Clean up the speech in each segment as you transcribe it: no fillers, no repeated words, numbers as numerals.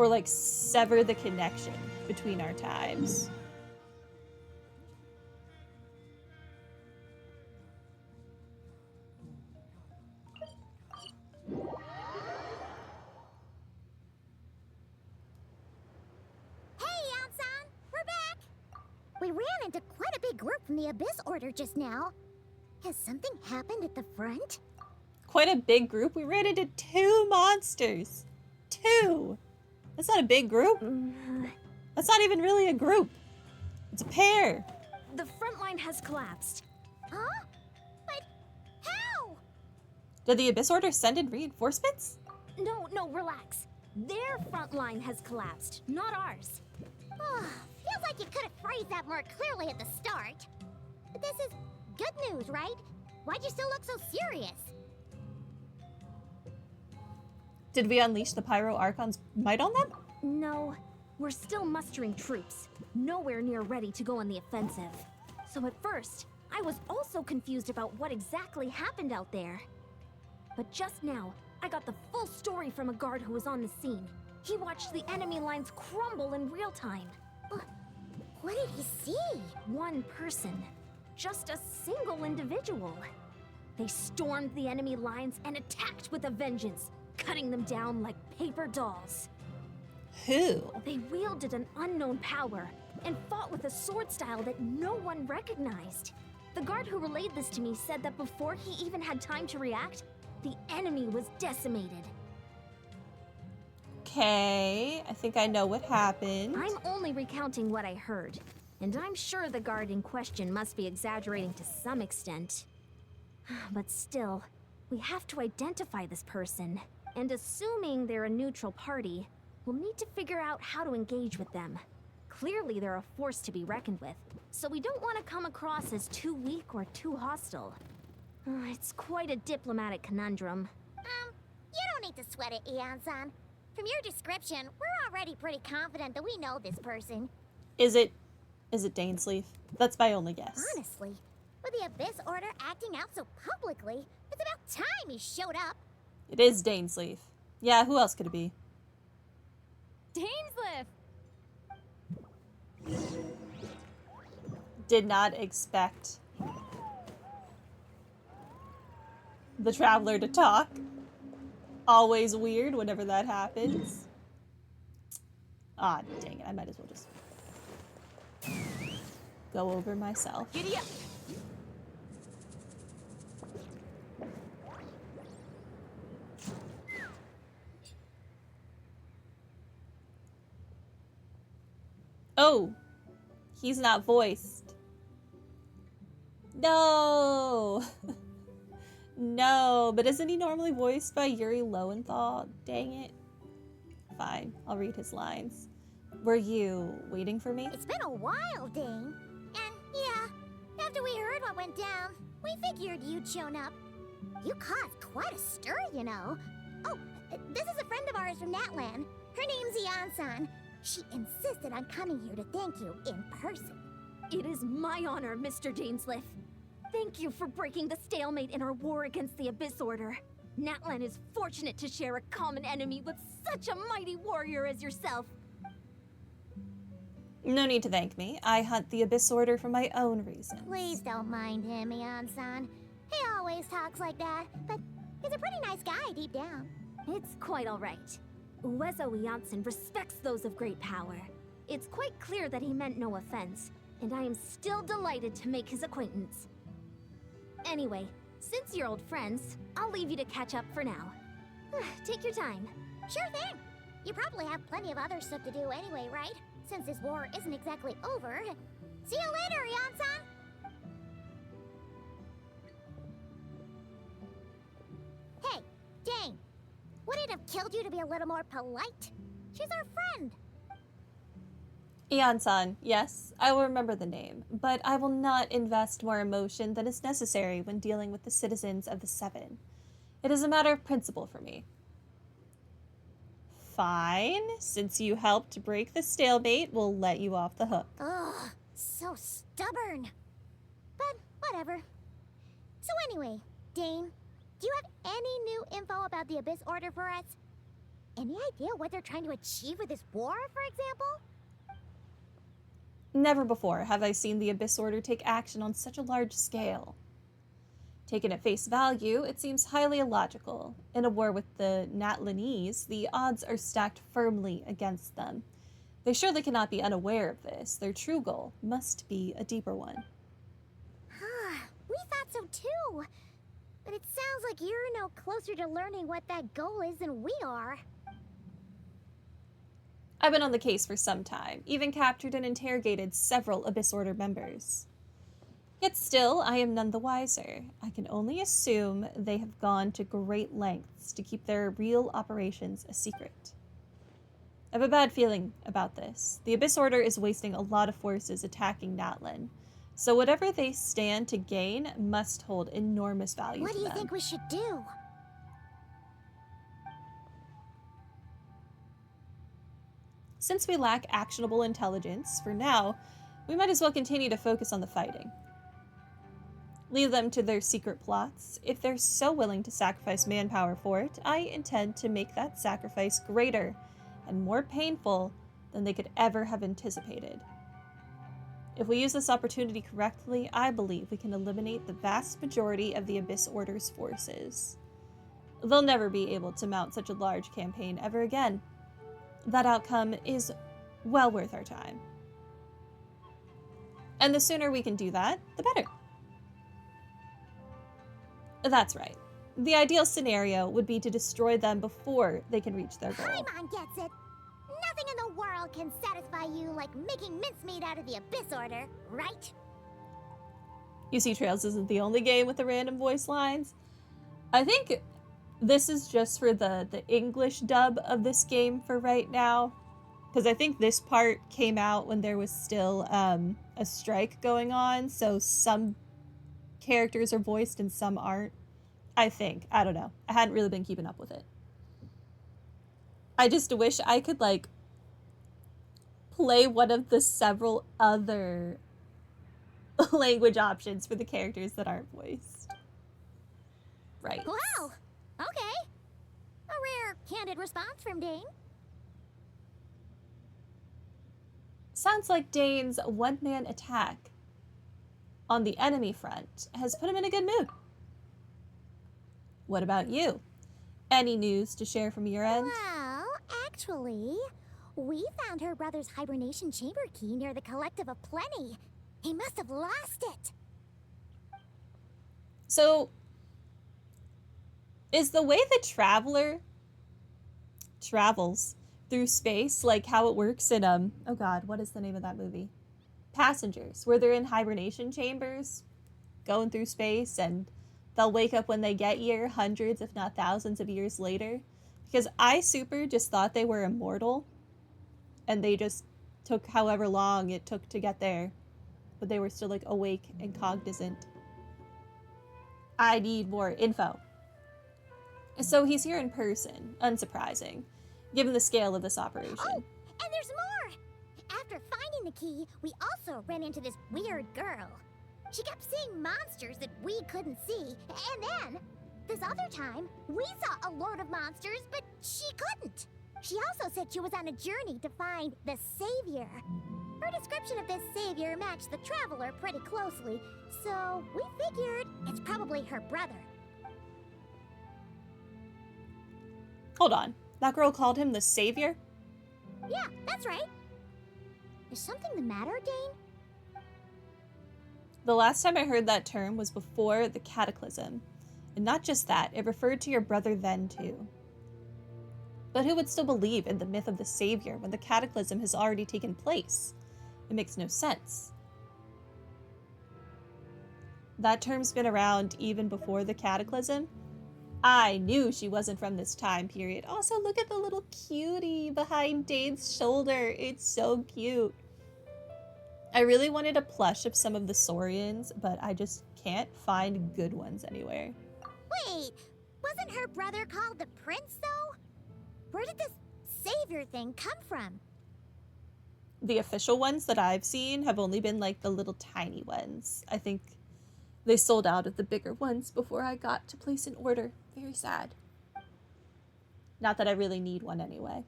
or like sever the connection between our times. We ran into quite a big group from the Abyss Order just now. Has something happened at the front? Quite a big group? We ran into 2 monsters. 2! That's not a big group. That's not even really a group. It's a pair. The front line has collapsed. Huh? But how? Did the Abyss Order send in reinforcements? No, relax. Their front line has collapsed, not ours. Feels like you could have phrased that more clearly at the start. But this is good news, right? Why'd you still look so serious? Did we unleash the Pyro Archon's might on them? No, we're still mustering troops. Nowhere near ready to go on the offensive. So at first, I was also confused about what exactly happened out there. But just now, I got the full story from a guard who was on the scene. He watched the enemy lines crumble in real time. What did he see? One person. Just a single individual. They stormed the enemy lines and attacked with a vengeance, cutting them down like paper dolls. Who? They wielded an unknown power and fought with a sword style that no one recognized. The guard who relayed this to me said that before he even had time to react, the enemy was decimated. Okay, I think I know what happened. I'm only recounting what I heard, and I'm sure the guard in question must be exaggerating to some extent. But still, we have to identify this person, and assuming they're a neutral party, we'll need to figure out how to engage with them. Clearly they're a force to be reckoned with, so we don't want to come across as too weak or too hostile. It's quite a diplomatic conundrum. You don't need to sweat it, Eon-san. From your description, we're already pretty confident that we know this person. Is it Dainsleif? That's my only guess. Honestly, with the Abyss Order acting out so publicly, it's about time he showed up. It is Dainsleif. Yeah, who else could it be? Dainsleif! Did not expect the Traveler to talk. Always weird whenever that happens. Ah, dang it. I might as well just go over myself. Giddy up! Oh, he's not voiced. No. No, but isn't he normally voiced by Yuri Lowenthal? Dang it. Fine, I'll read his lines. Were you waiting for me? It's been a while, Dane. And yeah, after we heard what went down, we figured you'd shown up. You caused quite a stir, you know. Oh, this is a friend of ours from Natlan. Her name's Eon-san. She insisted on coming here to thank you in person. It is my honor, Mr. Dainsleif. Thank you for breaking the stalemate in our war against the Abyss Order. Natlan is fortunate to share a common enemy with such a mighty warrior as yourself. No need to thank me. I hunt the Abyss Order for my own reasons. Please don't mind him, Eon-san. He always talks like that, but he's a pretty nice guy deep down. It's quite all right. Uezo Janssen respects those of great power. It's quite clear that he meant no offense, and I am still delighted to make his acquaintance. Anyway, since you're old friends, I'll leave you to catch up for now. Take your time. Sure thing. You probably have plenty of other stuff to do anyway, right? Since this war isn't exactly over. See you later, Eon-san! Hey, Dane. Would it have killed you to be a little more polite? She's our friend. Eon-san, yes, I will remember the name, but I will not invest more emotion than is necessary when dealing with the citizens of the Seven. It is a matter of principle for me. Fine, since you helped break the stalemate, we'll let you off the hook. Ugh, so stubborn. But whatever. So anyway, Dane, do you have any new info about the Abyss Order for us? Any idea what they're trying to achieve with this war, for example? Never before have I seen the Abyss Order take action on such a large scale. Taken at face value, it seems highly illogical. In a war with the Natlanese, the odds are stacked firmly against them. They surely cannot be unaware of this. Their true goal must be a deeper one. We thought so too. But it sounds like you're no closer to learning what that goal is than we are. I've been on the case for some time, even captured and interrogated several Abyss Order members. Yet still, I am none the wiser. I can only assume they have gone to great lengths to keep their real operations a secret. I have a bad feeling about this. The Abyss Order is wasting a lot of forces attacking Natlan, so whatever they stand to gain must hold enormous value to them. What do you think we should do? Since we lack actionable intelligence, for now, we might as well continue to focus on the fighting. Leave them to their secret plots. If they're so willing to sacrifice manpower for it, I intend to make that sacrifice greater and more painful than they could ever have anticipated. If we use this opportunity correctly, I believe we can eliminate the vast majority of the Abyss Order's forces. They'll never be able to mount such a large campaign ever again. That outcome is well worth our time. And the sooner we can do that, the better. That's right. The ideal scenario would be to destroy them before they can reach their goal. Paimon gets it. Nothing in the world can satisfy you like making mincemeat out of the Abyss Order, right? You see, Trails isn't the only game with the random voice lines. I think this is just for the English dub of this game for right now. Because I think this part came out when there was still a strike going on. So some characters are voiced and some aren't. I think. I don't know. I hadn't really been keeping up with it. I just wish I could, like, play one of the several other language options for the characters that aren't voiced. Right. Wow! Okay. A rare, candid response from Dane. Sounds like Dane's one-man attack on the enemy front has put him in a good mood. What about you? Any news to share from your end? Well, actually, we found her brother's hibernation chamber key near the Collective of Plenty. He must have lost it. So, is the way the Traveler travels through space like how it works in, oh god, what is the name of that movie? Passengers, where they're in hibernation chambers, going through space, and they'll wake up when they get here hundreds, if not thousands of years later. Because I super just thought they were immortal, and they just took however long it took to get there. But they were still, like, awake and cognizant. I need more info. So he's here in person, unsurprising, given the scale of this operation. Oh, and there's more! After finding the key, we also ran into this weird girl. She kept seeing monsters that we couldn't see, and then, this other time, we saw a load of monsters, but she couldn't. She also said she was on a journey to find the Savior. Her description of this Savior matched the Traveler pretty closely, so we figured it's probably her brother. Hold on. That girl called him the Savior? Yeah, that's right. Is something the matter, Dane? The last time I heard that term was before the Cataclysm. And not just that, it referred to your brother then, too. But who would still believe in the myth of the Savior when the Cataclysm has already taken place? It makes no sense. That term's been around even before the Cataclysm. I knew she wasn't from this time period. Also, look at the little cutie behind Dane's shoulder. It's so cute. I really wanted a plush of some of the Saurians, but I just can't find good ones anywhere. Wait, wasn't her brother called the Prince, though? Where did this Savior thing come from? The official ones that I've seen have only been like the little tiny ones. I think they sold out of the bigger ones before I got to place an order. Very sad. Not that I really need one anyway.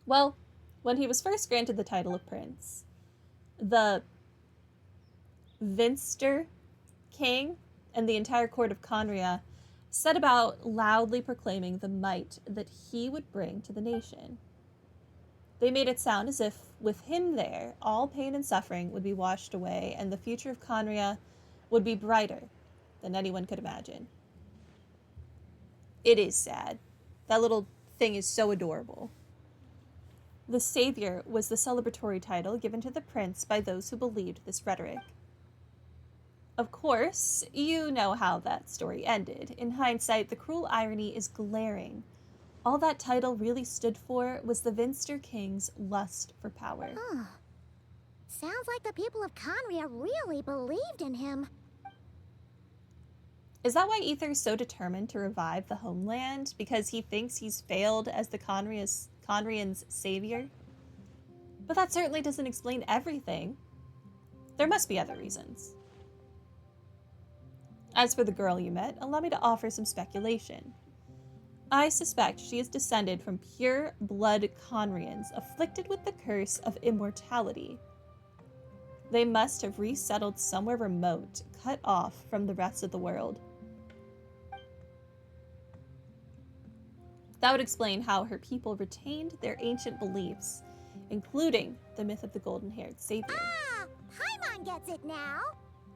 Well, when he was first granted the title of prince, the Vinster king and the entire court of Conria set about loudly proclaiming the might that he would bring to the nation. They made it sound as if, with him there, all pain and suffering would be washed away and the future of Conria would be brighter than anyone could imagine. It is sad. That little thing is so adorable. The Savior was the celebratory title given to the prince by those who believed this rhetoric. Of course, you know how that story ended. In hindsight, the cruel irony is glaring. All that title really stood for was the Vinster King's lust for power. Huh. Sounds like the people of Conria really believed in him. Is that why Ether's so determined to revive the homeland? Because he thinks he's failed as the Conrians' savior? But that certainly doesn't explain everything. There must be other reasons. As for the girl you met, allow me to offer some speculation. I suspect she is descended from pure blood Conrians afflicted with the curse of immortality. They must have resettled somewhere remote, cut off from the rest of the world. That would explain how her people retained their ancient beliefs, including the myth of the golden-haired savior. Ah, Paimon gets it now.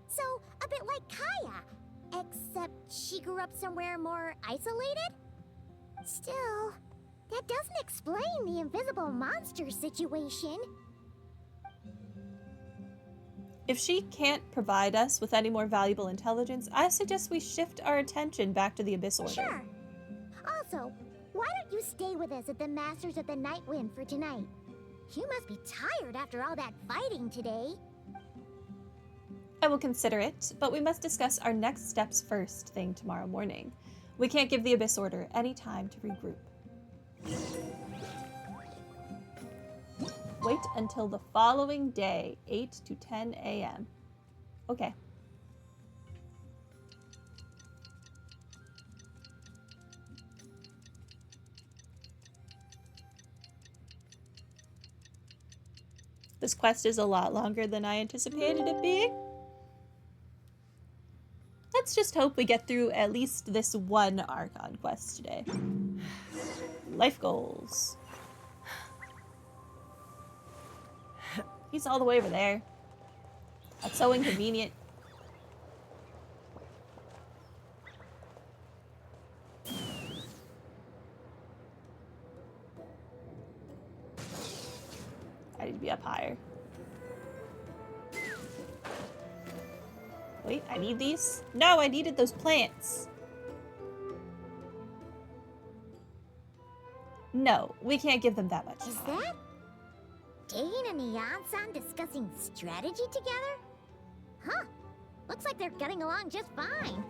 So, a bit like Kaya, except she grew up somewhere more isolated? Still, that doesn't explain the invisible monster situation. If she can't provide us with any more valuable intelligence, I suggest we shift our attention back to the Abyss Order. Sure. Also, why don't you stay with us at the Masters of the Night Wind for tonight? You must be tired after all that fighting today. I will consider it, but we must discuss our next steps first thing tomorrow morning. We can't give the Abyss Order any time to regroup. Wait until the following day, 8 to 10 a.m. Okay. This quest is a lot longer than I anticipated it being. Let's just hope we get through at least this one Archon quest today. Life goals. He's all the way over there. That's so inconvenient. I need to be up higher. Wait, I need these? No, I needed those plants. No, we can't give them that much time. Is that Dane and Neon-san discussing strategy together? Huh. Looks like they're getting along just fine.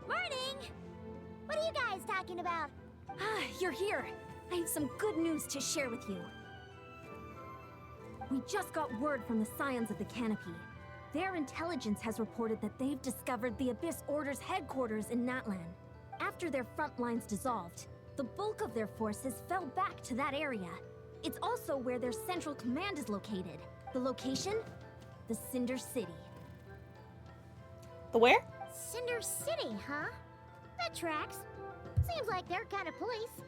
Morning! What are you guys talking about? Ah, you're here. I have some good news to share with you. We just got word from the Scions of the Canopy. Their intelligence has reported that they've discovered the Abyss Order's headquarters in Natlan. After their front lines dissolved, the bulk of their forces fell back to that area. It's also where their central command is located. The location? The Cinder City. The where? Cinder City, huh? That tracks. Seems like their kind of place.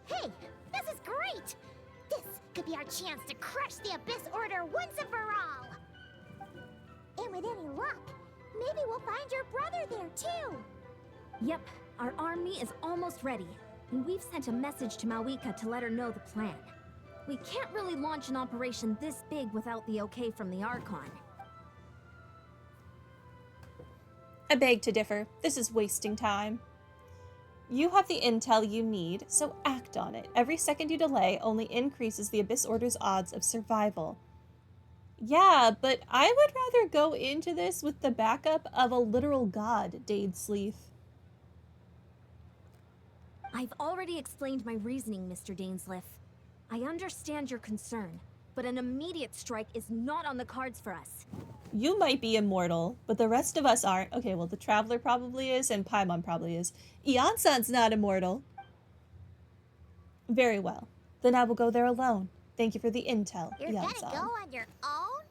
Hey, this is great! This could be our chance to crush the Abyss Order once and for all! And with any luck, maybe we'll find your brother there too! Yep, our army is almost ready, and we've sent a message to Malwika to let her know the plan. We can't really launch an operation this big without the okay from the Archon. I beg to differ. This is wasting time. You have the intel you need, so act on it. Every second you delay only increases the Abyss Order's odds of survival. Yeah, but I would rather go into this with the backup of a literal god, Dainsleif. I've already explained my reasoning, Mr. Dainsleif. I understand your concern, but an immediate strike is not on the cards for us. You might be immortal, but the rest of us aren't. Okay, well, the Traveler probably is, and Paimon probably is. Iansan's not immortal. Very well. Then I will go there alone. Thank you for the intel, You're Iansan. gonna go on your own?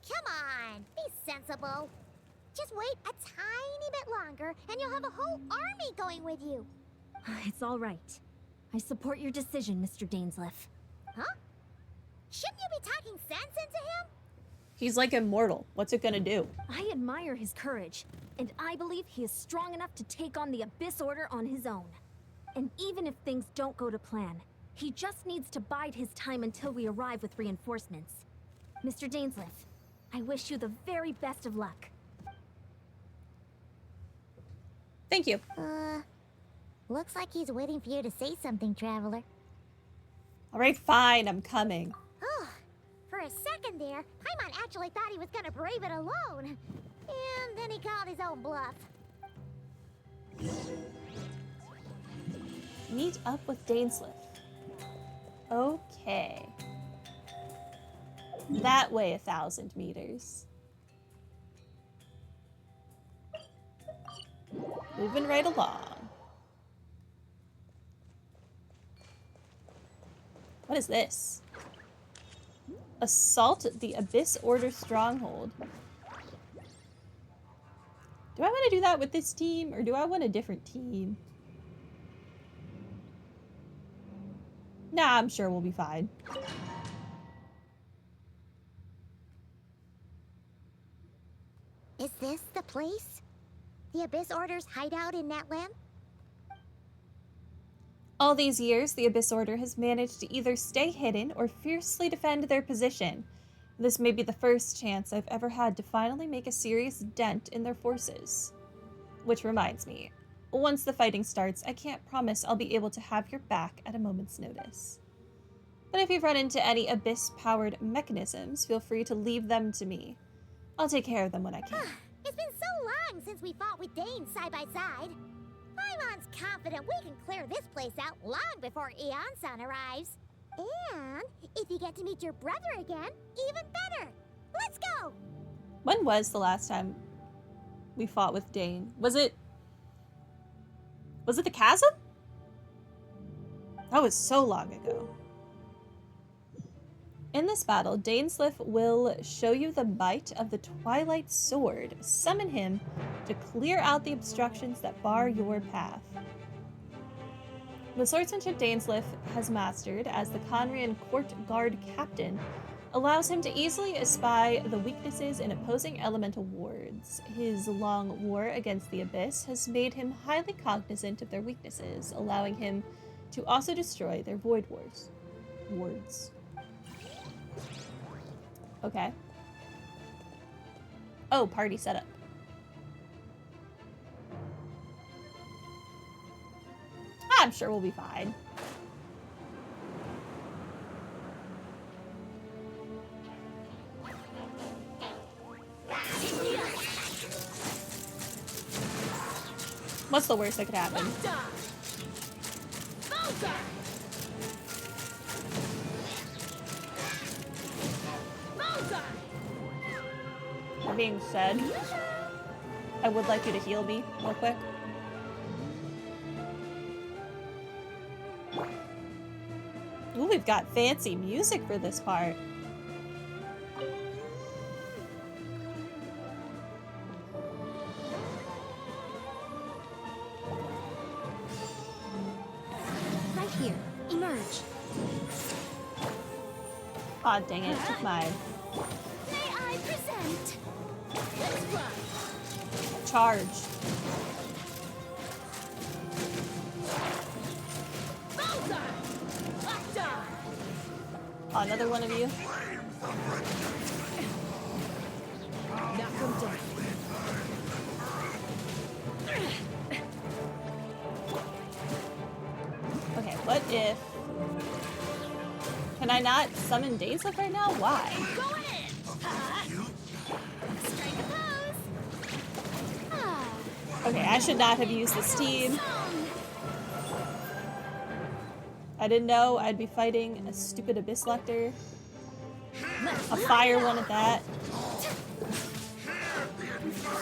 Come on, be sensible. Just wait a tiny bit longer, and you'll have a whole army going with you. It's all right. I support your decision, Mr. Dainsleif. Huh? Shouldn't you be talking sense into him? He's like immortal. What's it gonna do? I admire his courage, and I believe he is strong enough to take on the Abyss Order on his own. And even if things don't go to plan, he just needs to bide his time until we arrive with reinforcements. Mr. Dainsleif, I wish you the very best of luck. Thank you. Looks like he's waiting for you to say something, Traveler. All right, fine. I'm coming. For a second there, Paimon actually thought he was gonna brave it alone. And then he called his own bluff. Meet up with Dainsleif. Okay. That way 1,000 meters. Moving right along. What is this? Assault the Abyss Order stronghold. Do I want to do that with this team, or do I want a different team? Nah, I'm sure we'll be fine. Is this the place? The Abyss Order's hideout in that land? All these years, the Abyss Order has managed to either stay hidden or fiercely defend their position. This may be the first chance I've ever had to finally make a serious dent in their forces. Which reminds me, once the fighting starts, I can't promise I'll be able to have your back at a moment's notice. But if you've run into any Abyss-powered mechanisms, feel free to leave them to me. I'll take care of them when I can. It's been so long since we fought with Dane side by side. Paimon's confident we can clear this place out long before Eon-san arrives. And if you get to meet your brother again, even better. Let's go! When was the last time we fought with Dane? Was it the chasm? That was so long ago. In this battle, Dainsleif will show you the might of the Twilight Sword. Summon him to clear out the obstructions that bar your path. The swordsmanship Dainsleif has mastered as the Conrian Court Guard Captain allows him to easily espy the weaknesses in opposing elemental wards. His long war against the Abyss has made him highly cognizant of their weaknesses, allowing him to also destroy their void wards. Okay. Oh, party setup. I'm sure we'll be fine. What's the worst that could happen? That being said, I would like you to heal me real quick. Ooh, we've got fancy music for this part. Right here. Emerge. Aw, dang it. Took mine. May I present? Let's run! Charge. Oh, another one of you. Okay, what if... Can I not summon Dainsleif right now? Why? Go in! Strike a pose! Okay, I should not have used this team. I didn't know I'd be fighting a stupid Abyss Lector. A fire one at that.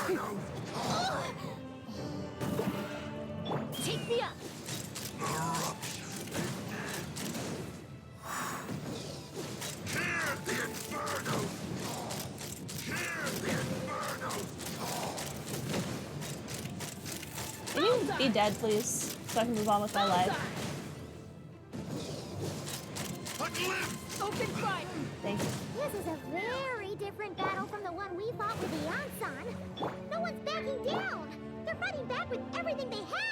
Take me up. Can you be dead, please? So I can move on with my life. Open fire. Thank you. This is a very different battle from the one we fought with the Ansan. No one's backing down. They're fighting back with everything they have.